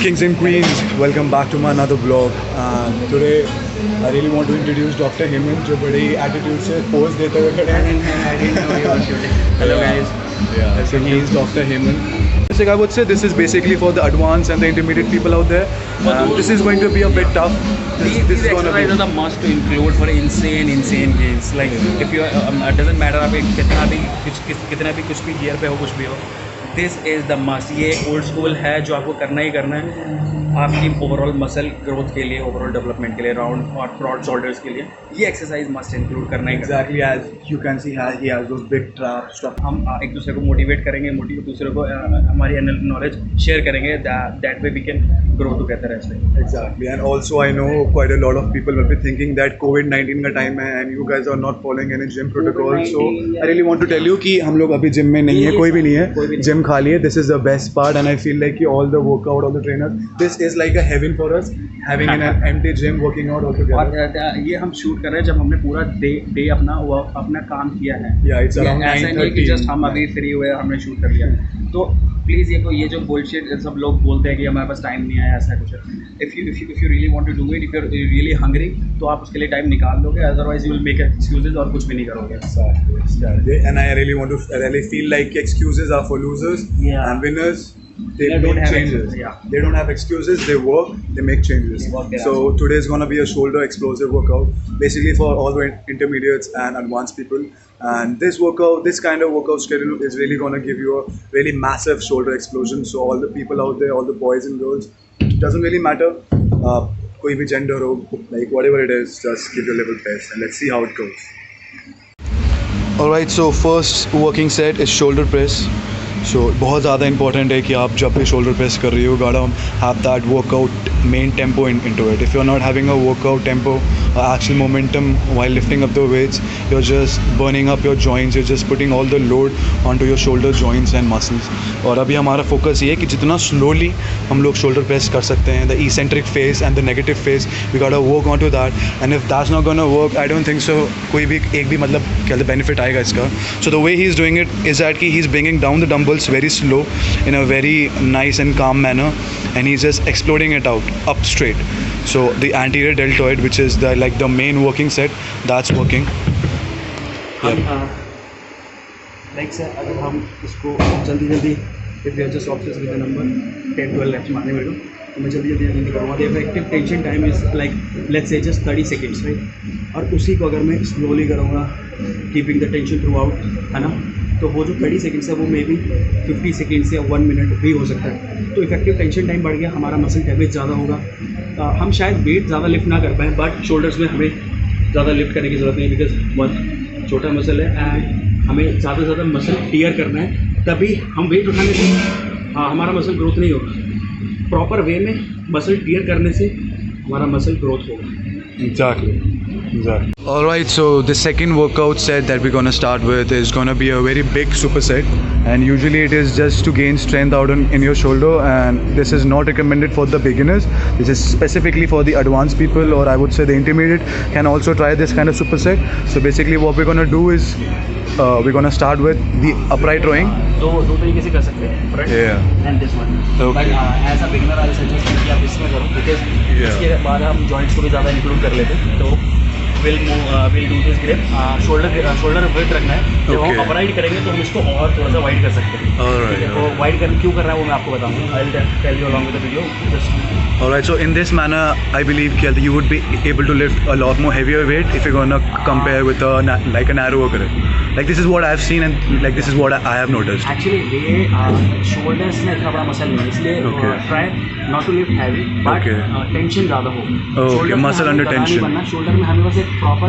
Kings and Queens, welcome back to my another vlog. And today I really want to introduce Dr. Hemant, जो बड़ी attitude से pose देते हुए खड़े हैं. I didn't know you were shooting. Hello guys. Yeah, so he is Dr. Hemant. So I would say this is basically for the advanced and the intermediate people out there. This is going to be a bit tough. These exercises are the must to include for insane gains. Like if you doesn't matter आप कितना भी कुछ भी gear पे हो कुछ भी हो. This is the must. ये ओल्ड स्कूल है जो आपको करना ही करना है आपकी ओवरऑल मसल ग्रोथ के लिए, ओवरऑल डेवलपमेंट के लिए, राउंड और ब्रॉड शोल्डर्स के लिए ये एक्सरसाइज मस्ट इंक्लूड करना ही. Exactly, as you can see, he has those big traps. हम एक दूसरे को मोटिवेट करेंगे, दूसरे को हमारी नॉलेज शेयर करेंगे. That way we can grow together as well. Exactly, and also I know quite a lot of people will be thinking that COVID-19 का टाइम है and you guys are not following any gym protocol. So I really want to tell you कि हम लोग अभी gym में नहीं है, कोई भी नहीं है, जिम खाली है. This is the best part and I feel like कि all the workout, all the trainers, this is like a heaven for us having in an empty gym working out all together. और ये हम shoot कर रहे हैं जब हमने पूरा डे अपना काम किया है. Yeah, it's around 9:30. ऐसा नहीं कि जस्ट हम अभी फ्री हुए हमने शूट कर लिया. तो प्लीज़ ये जो बुलशिट सब लोग बोलते हैं कि हमारे पास टाइम नहीं है, ऐसा कुछ है. If you really want to do it, if you really hungry, तो आप उसके लिए टाइम निकाल लोगे. Otherwise you will make excuses और कुछ भी नहीं करोगे. Exactly. And I really feel like excuses are for losers. Yeah. And winners, they don't make have changes. Yeah. They don't have excuses, they work, they make changes. So today is going to be a shoulder explosive workout, basically for all the intermediates and advanced people. And this kind of workout schedule is really going to give you a really massive shoulder explosion. So all the people out there, all the boys and girls, it doesn't really matter, koi bhi gender ho, like whatever it is, just give your level best and let's see how it goes. Alright, so first working set is shoulder press. So बहुत ज़्यादा important है कि आप जब भी shoulder press कर रही हो, gotta have that workout main tempo into it. If you're not having a workout tempo, actual momentum while lifting up the weights, you're just burning up your joints, you're just putting all the load onto your shoulder joints and muscles. और अभी हमारा focus ये है कि जितना slowly हम लोग shoulder press कर सकते हैं, the eccentric phase and the negative phase, we gotta work onto that. And if that's not gonna work, I don't think so कोई भी एक भी मतलब क्या benefit आएगा इसका. So the way he's doing it is that he's bringing down the dumbbells very slow in a very nice and calm manner, and he's just exploding it out up straight. So the anterior deltoid, which is the main working set, that's working. Like sir अगर हम इसको जल्दी if you are just obsessed with the number 10-12 reps मारने मेरे को, तो मैं जल्दी करूँगा. The effective tension time is like let's say just 30 seconds, right. और उसी को अगर मैं स्लोली करूँगा keeping the tension throughout, है ना, तो वो जो 30 seconds है वो मे बी 50 seconds या 1 minute भी हो सकता है. तो इफेक्टिव टेंशन टाइम बढ़ गया, हमारा मसल डैमेज ज़्यादा होगा. हम शायद वेट ज़्यादा लिफ्ट ना कर पाएँ, बट शोल्डर्स में हमें ज़्यादा लिफ्ट करने की ज़रूरत नहीं, बिकॉज बहुत छोटा मसल है एंड हमें ज़्यादा से ज़्यादा मसल टियर करना है. तभी हम वेट उठाने से हमारा मसल ग्रोथ नहीं होगा. प्रॉपर वे में मसल टियर करने से हमारा मसल ग्रोथ होगा. Exactly. Alright, so the second workout set that we're gonna start with is gonna be a very big superset, and usually it is just to gain strength out in your shoulder, and this is not recommended for the beginners. This is specifically for the advanced people, or I would say the intermediate can also try this kind of superset. So basically what we're gonna do is we're gonna start with the upright rowing. दो तरीके से कर सकते हैं, front and this one. Okay. But as a beginner I suggest कि आप इसमें करो, बिकॉज इसके बाद हम जॉइंट्स को भी ज़्यादा इंक्लूड कर लेते हैं. तो will do this grip. Shoulder width रखना है. जब हम अपराइट करेंगे तो हम इसको और थोड़ा सा वाइड कर सकते हैं. ठीक है, तो वाइड क्यों कर रहा है वो मैं आपको बताऊँगा. I will tell you along with the video. Alright, so in this manner, I believe that you would be able to lift a lot more heavier weight if you're gonna compare with a narrower grip. Like this is what I've seen and like this is what I have noticed. Actually, ये shoulders में इतना बड़ा muscle नहीं है, इसलिए try not to lift heavy, but tension ज़्यादा हो. Okay, muscle under tension. Shoulder में हमें बस एक प्रॉपर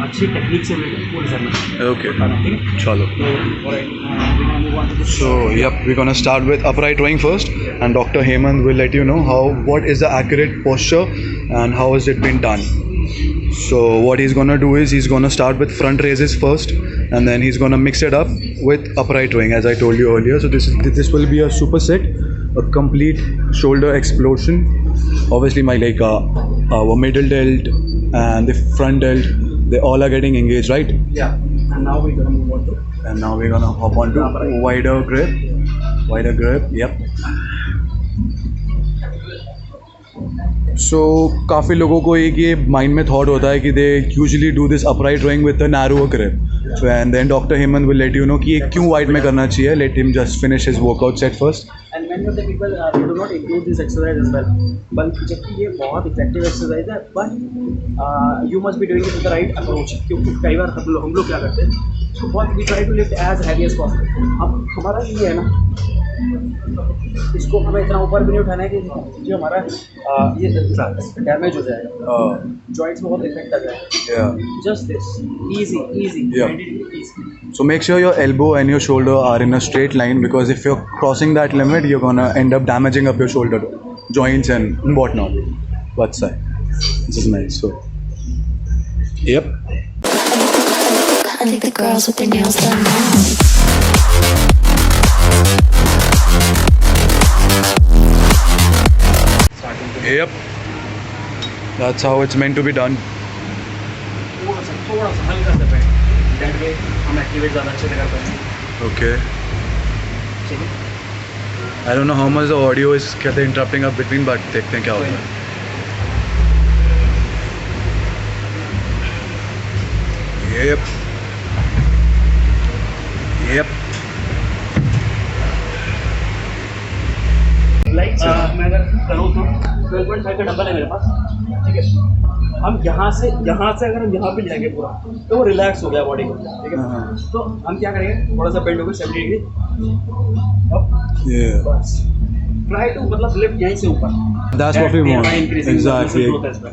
अच्छी टेक्निक से पुल करना है. Okay, चलो. So yep, we're gonna start with upright rowing first, and Dr. Hemant will let you know what is the accurate posture and how has it been done. So what he's gonna do is he's gonna start with front raises first, and then he's gonna mix it up with upright rowing, as I told you earlier. So this will be a superset, a complete shoulder explosion. Obviously, my our middle delt and the front delt, they all are getting engaged, right? Yeah. And now we're gonna move on to. And now we're gonna hop on to wider grip. Yep. सो काफ़ी लोगों को एक ये mind में thought होता है कि they usually do this upright rowing with a narrow grip and then doctor Hemant will let you know कि ये क्यों वाइड में करना चाहिए. Let him just finish his workout set first. And many of the people they do not include this exercise as well. बल्कि जबकि ये बहुत इफेक्टिव एक्सरसाइज है, but you must be doing it with the right approach. क्योंकि कई बार हम लोग क्या करते हैं, तो बहुत we try to lift as heavy as possible. अब हमारा ये है ना, इसको हमें इतना ऊपर भी नहीं उठाना है कि जो हमारा ये डैमेज हो जाएगा, जॉइंट्स में बहुत इफेक्ट आ जाएगा. Just this easy Yeah. easy. So make sure your elbow and your shoulder are in a straight line, because if you're crossing that limit, you're gonna end up damaging up your shoulder joints and whatnot. What's that? This is nice. So, yep. I think the girls with their nails done now. Yep. That's how it's meant to be done. थोड़ा सा हल्का सा band, that way हम activate ज़्यादा अच्छे से कर पाएंगे. Okay. ठीक है, I don't know how much the audio is interrupting up between, but देखते हैं क्या होता है. Yep. Yep. लाइक मैं अगर करूँ तो 12.5 का डंबल है मेरे पास. ठीक है, हम यहाँ से अगर हम यहाँ पे जाएंगे पूरा, तो वो रिलैक्स हो गया बॉडी को. ठीक है, तो हम क्या करेंगे, थोड़ा सा बेंड होकर 70 डिग्री अप. Yeah. बस ट्राई टू मतलब लिफ्ट यहीं से ऊपर. That's what we want. Exactly.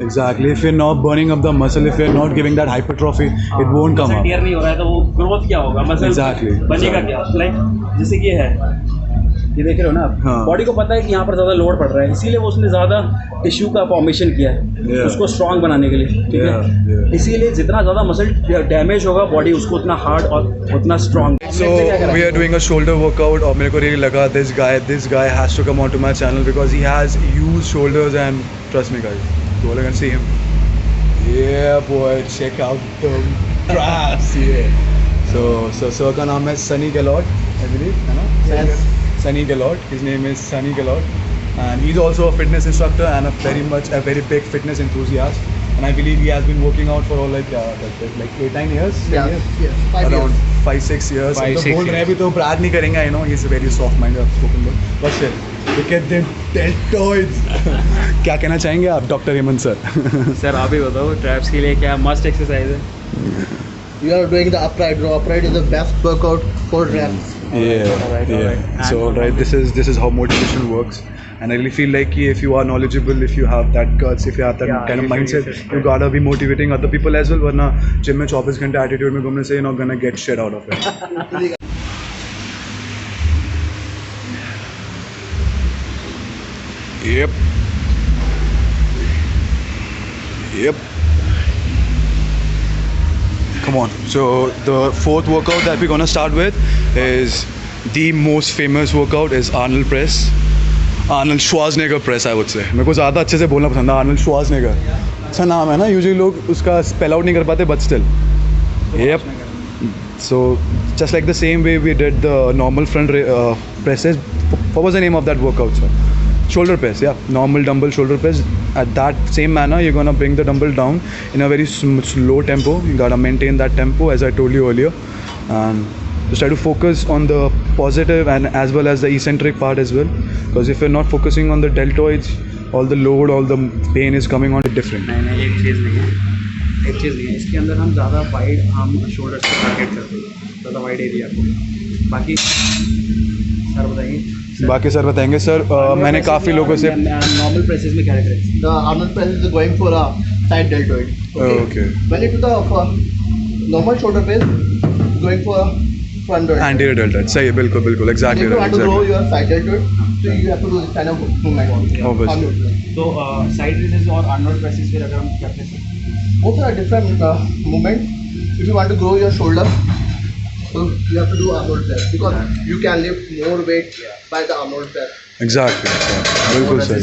Exactly. If you're not burning up the muscle, if you're not giving that hypertrophy, it won't come up. Tear नहीं हो रहा है तो वो ग्रोथ क्या होगा, मसल Exactly. बनेगा क्या. लाइक जैसे कि ये है, ये देख रहे हो ना आप, हाँ. बॉडी को पता है कि यहाँ पर ज़्यादा लोड पड़ रहा है, इसीलिए वो उसने ज़्यादा टिश्यू का फॉर्मेशन किया है. Yeah. उसको स्ट्रॉन्ग बनाने के लिए. ठीक है, इसीलिए जितना ज़्यादा मसल डैमेज होगा बॉडी, उसको उतना हार्ड और उतना strong. So we are doing a shoulder workout, और मेरे को really लगा this guy has to come onto my channel because he has huge shoulders, and trust me guys, go look and see him. Yeah boy, check out the brass. Yeah. So sir का नाम है Sunny Gellot, I believe, है ना? Yes. Sunny Gellot. His name is Sunny Gellot, and he's also a fitness instructor and a very big fitness enthusiast. And I believe he has been working out for all like 8-9 years. Yes, 5 Around years. 5-6 years. 5-6 तो बोल रहे हैं अभी तो brag नहीं करेंगे. I know he's a very soft minded spoken word. But still, look at them deltoids. क्या कहना चाहेंगे आप, डॉक्टर हेमंत सर? सर आप ही बताओ, ट्रैप्स के लिए क्या मस्ट एक्सरसाइज है? You are doing the upright row. Upright is the best workout for reps. Yeah. So right, this is how motivation works, and I really feel like if you are knowledgeable, if you have that guts, if you have that kind of mindset, you gotta be motivating other people as well. वरना gym में 24 घंटे attitude में घूमने से you're not gonna get shit out of it. Yep. Come on. So the fourth workout that we're gonna start with is the most famous workout is Arnold press. Arnold Schwarzenegger press, I would say. मेरे को ज़्यादा अच्छे से बोलना पसंद है, Arnold Schwarzenegger. अच्छा नाम है ना, यूजुअली लोग उसका स्पेल आउट नहीं कर पाते, but still. Yep. So just like the same way we did the normal front presses. What was the name of that workout, sir? Shoulder press, yeah. Normal dumbbell shoulder press. At that same manner, you're gonna bring the dumbbell down in a very slow tempo. You gotta maintain that tempo, as I told you earlier, and just try to focus on the positive and as well as the eccentric part as well. Because if you're not focusing on the deltoids, all the load, all the pain is coming on it different. नहीं, एक चीज़ नहीं है, इसके अंदर हम ज़्यादा wide हम shoulders को टारगेट करते हैं, ज़्यादा वाइड एरिया को. बाकी सर बताइए. बाकी सर बताएंगे. सर मैंने काफ़ी लोगों से नॉर्मल प्रेसेस में क्या है? The Arnold press is going for a side deltoid. Okay. When you do the normal shoulder press, going for a front deltoid. anterior deltoid. सही है, बिल्कुल बिल्कुल, exactly If you right, want to grow exactly. your side deltoid, so you have to do this kind of movement. Obviously. Arnold press. तो side presses और Arnold presses फिर अगर हम क्या कहते हैं? Both are different movement. If you want to grow your shoulder, so you have to do Arnold press because you can lift more weight by the Arnold press. Exactly. बिल्कुल सही.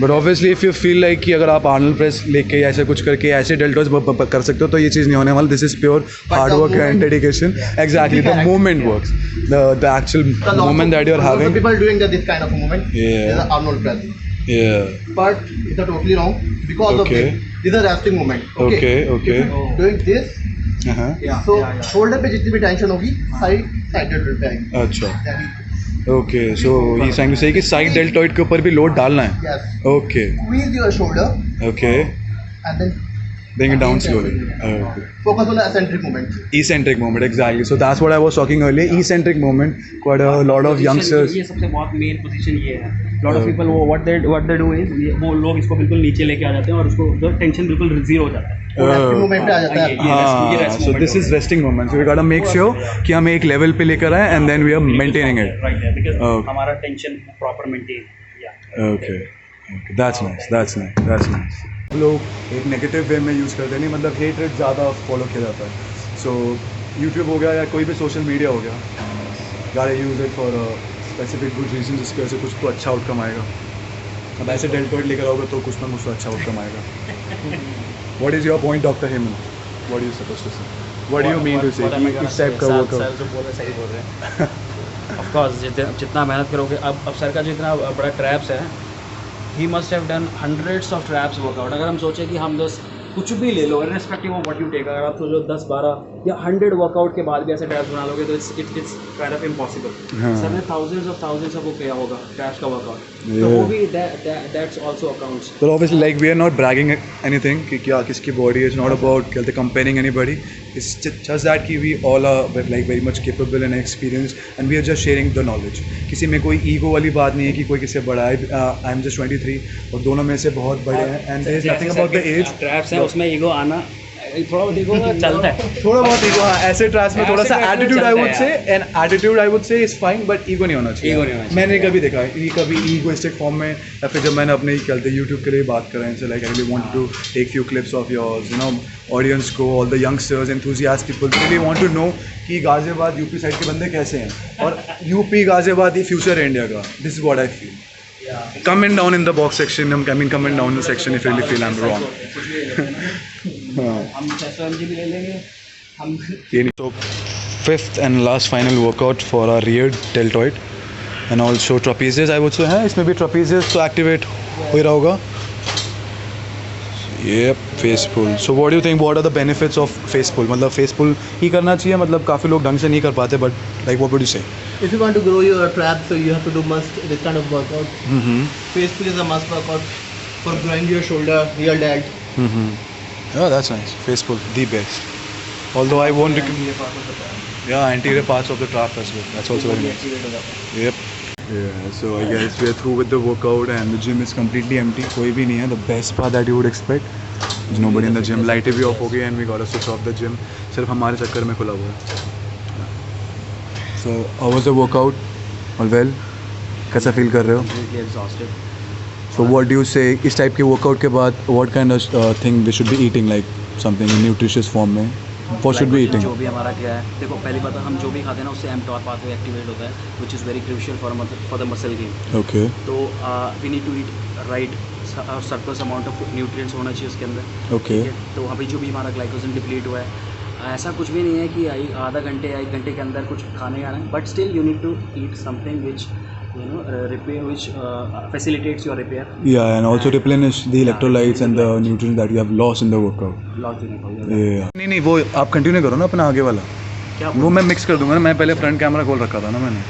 But obviously if you feel like कि अगर आप Arnold press लेके ऐसे कुछ करके ऐसे डेल्टोज कर सकते हो, तो ये चीज़ नहीं होने वाला. This is pure hard work and dedication. Exactly. The movement works. The actual movement that you're Lots of having. people doing this kind of movement. Yeah. Is the Arnold press. Yeah. but it's totally wrong because of Okay. this. This is a resting moment. Okay, okay. If you're doing this, Uh-huh. so shoulder पे जितनी भी tension होगी side deltoid पे आएगी. अच्छा. Okay, so he's trying to say कि side deltoid के ऊपर भी load डालना है. Yes. Okay. Squeeze your shoulder Okay. and then Bring it down slowly. Okay. focus on the eccentric movement. Eccentric movement, exactly. So that's what I was talking earlier. Eccentric movement. Quite a lot of youngsters. ये सबसे बहुत main position ये है. Lot of people what they do is वो लोग इसको बिल्कुल नीचे लेके आ जाते हैं और उसको टेंशन बिल्कुल जीरो हो जाता है. Resting movement पे आ जाता है. ये rest So movement this is होता है. resting moment. So we gotta make sure कि हम एक level पे लेकर आए and then we are maintaining it. Right there, because Okay. हमारा tension proper maintain. Okay. Okay. That's nice. That's nice. That's nice. लोग एक नेगेटिव वे में यूज़ करते हैं नहीं, मतलब हेटरेट ज़्यादा फॉलो किया जाता है. सो यूट्यूब हो गया या कोई भी सोशल मीडिया हो गया, gotta use it for a specific good reason, जिसकी वजह से कुछ तो अच्छा आउटकम आएगा. अब ऐसे डेल्टॉइड लेकर आओगे तो कुछ ना कुछ तो अच्छा आउटकम आएगा. What is your point, Dr. Hemant? What are you supposed to say? What do you mean to say? What am I कि gonna इस टाइप say? का सर वर्कआउट. जो बोल रहे सही बोल रहे हैं. Of course, जितना मेहनत करोगे, अब सर का जो इतना बड़ा ट्रैप्स है, he must have done hundreds of traps workout. अगर हम सोचें कि हम बस कुछ भी ले लो, irrespective of what you take, अगर आप सोचो 10-12 या 100 वर्कआउट के बाद भी ऐसे ट्रैप्स बना लोगे तो it's kind of impossible. हाँ. सर ने thousands of वो किया होगा ट्रैप्स का वर्कआउट. तो Yeah. वो भी that's also accounts. But obviously, like, we are not bragging anything कि क्या किसकी body is not about कहते comparing anybody. It's just that कि we all are like very much capable and experienced and we are just sharing the knowledge. किसी में कोई ego वाली बात नहीं है कि कोई किससे बड़ा है. I am just 23 और दोनों में से बहुत बड़े हैं and there is nothing about the age. Traps है उसमें ईगो आना थोड़ा देखो चलता है. थोड़ा बहुत ego, हाँ, ऐसे ट्रैप्स में थोड़ा सा ऐसे attitude चलता I है would say, and attitude I would say is fine, but ego नहीं होना चाहिए. Ego नहीं होना चाहिए. मैंने कभी देखा है ये कभी egoistic form में या फिर जब मैंने अपने चलते YouTube के लिए बात कर रहे हैं, so like I really want to take few clips of yours, you know, audience को, all the youngsters, enthusiast people really want to know कि गाजियाबाद यूपी साइड के बंदे कैसे हैं और यूपी गाजियाबाद ही फ्यूचर है इंडिया का. This is what I feel. Comment down in the box section. I mean, comment down in the section if you really feel I'm wrong. हम 600 mg भी ले लेंगे हम. So, fifth and last final workout for our rear deltoid and also trapezius. I would say, है इसमें भी trapezius तो activate हो ही रहा होगा. Yep, face pull. So what do you think? What are the benefits of face pull? मतलब face pull ही करना चाहिए, मतलब काफ़ी लोग ढंग से नहीं कर पाते, but like what would you say? If you want to grow your traps, so you have to do this kind of workout. Mm-hmm. Face pull is a must workout for growing your shoulder, real delt. Mm-hmm. Oh, that's nice. Face pull, the best. Although I won't recommend. Yeah, anterior parts of the trap as well. That's also very nice. Yep. Yeah, so I guess we are through with the workout and the gym is completely empty. कोई भी नहीं है. The best part that you would expect, there's nobody in the gym. Light भी off हो गई and we got to switch off the gym. सिर्फ हमारे चक्कर में खुला हुआ है. So how was the workout? All well? कैसा feel कर रहे हो? Completely exhausted. So what do you say? इस टाइप के workout के बाद what kind of thing we should be eating, like something in nutritious form में? What should we be eating? जो भी हमारा क्या है, देखो पहली बात हम जो भी खाते हैं ना उससे mTOR pathway एक्टिवेट होता है, which is very crucial for the muscle gain. Okay. तो we need to eat right surplus amount of nutrients होना चाहिए उसके अंदर. Okay. ठीक है? तो अभी जो भी हमारा ग्लाइकोजन डिप्लीट हुआ है, ऐसा कुछ भी नहीं है कि आधा घंटे या 1 घंटे के अंदर कुछ खाने आना है, but still you need to eat something which repair, which facilitates your repair. Yeah, and also replenish the electrolytes and the nutrients that you have lost in the workout. Yeah. नहीं वो आप कंटिन्यू करो ना अपना आगे वाला. क्या वो मैं मिक्स कर दूंगा ना. मैं पहले फ्रंट कैमरा खोल रखा था ना मैंने.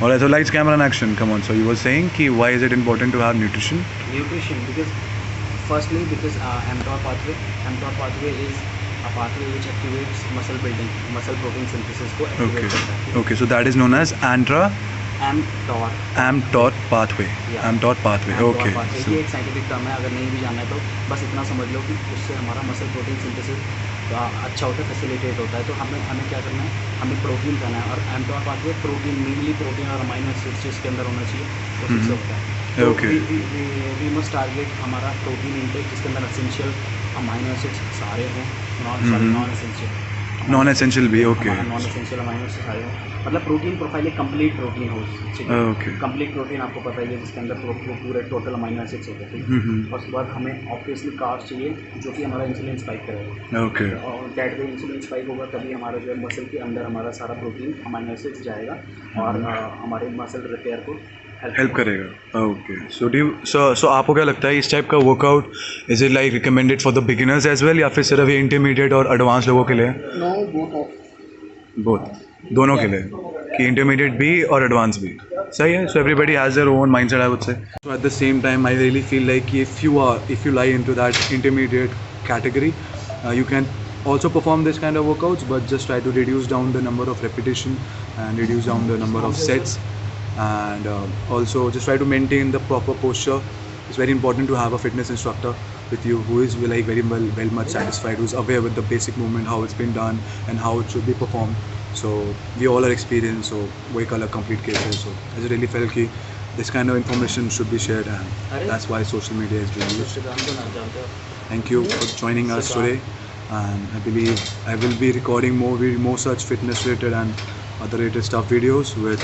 और ऐसा lights camera and action. Come on. So you were saying कि why is it important to have nutrition? nutrition because firstly because mTOR pathway is a pathway which activates muscle building, muscle protein synthesis को activate करता है. Okay, so that is known as mTOR pathway. mTOR pathway. Okay. ये एक scientific term है, अगर नहीं भी जानना है तो बस इतना समझ लो कि उससे हमारा मसल प्रोटीन सिंथेसिस अच्छा होता है, फैसिलिटेट होता है. तो हमें क्या करना है, हमें प्रोटीन खाना है और mTOR pathway protein, mainly protein और अमाइनो एसिड्स जिसके अंदर होना चाहिए उससे होता है. Okay. वी मस्ट टारगेट हमारा प्रोटीन इंटेक जिसके अंदर एसेंशियल अमाइनो एसिड्स सारे हों, नॉन एसेंशियल भी. Okay. Non essential amino acids सारे हों, मतलब प्रोटीन प्रोफाइल एक कंप्लीट प्रोटीन हो. ओके. कंप्लीट प्रोटीन आपको पता ही है जिसके अंदर पूरे टोटल अमाइनो एसिड्स होते हैं. और उसके बाद हमें ऑब्वियसली कार्ब्स चाहिए जो कि हमारा इंसुलिन स्पाइक करेगा. ओके. और दैट वे इंसुलिन स्पाइक होगा तभी हमारा जो है मसल के अंदर हमारा सारा प्रोटीन अमाइनो एसिड्स जाएगा और हमारे मसल रिपेयर को हेल्प करेगा. ओके. सो आपको क्या लगता है इस टाइप का workout is it like recommended for the beginners as well या फिर सिर्फ ये इंटरमीडिएट और एडवांस लोगों के लिए? No, both of. बोथ दोनों के लिए कि इंटरमीडिएट भी और एडवांस भी. सही है. So everybody has their own mindset I would say. So at the same time I really feel like if you lie into that intermediate category you can also perform this kind of workouts, but just try to reduce down the number of repetition and reduce down the number of sets, and also just try to maintain the proper posture. It's very important to have a fitness instructor with you who is like very much satisfied, who's aware with the basic movement, how it's been done and how it should be performed. So we all are experienced, so we call a complete cases. So I just really felt that this kind of information should be shared, and that's why social media is being used. Thank you for joining us today, and I believe I will be recording more such fitness related and other related stuff videos with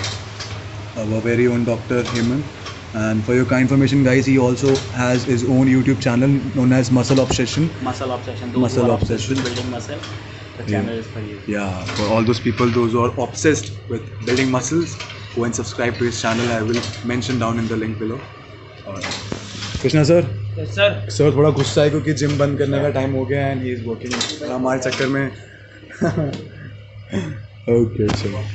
our very own Dr. Hemant. And for your kind information, guys, he also has his own YouTube channel known as Muscle Obsession. Muscle Obsession. Muscle Obsession. Building muscle. The channel is for you. Yeah, for all those people, those who are obsessed with building muscles, go and subscribe to his channel. I will mention down in the link below. Krishna sir. Yes, sir. Sir थोड़ा गुस्सा है क्योंकि gym बंद करने का time हो गया and he is working हमारे चक्कर में. ओके चलो.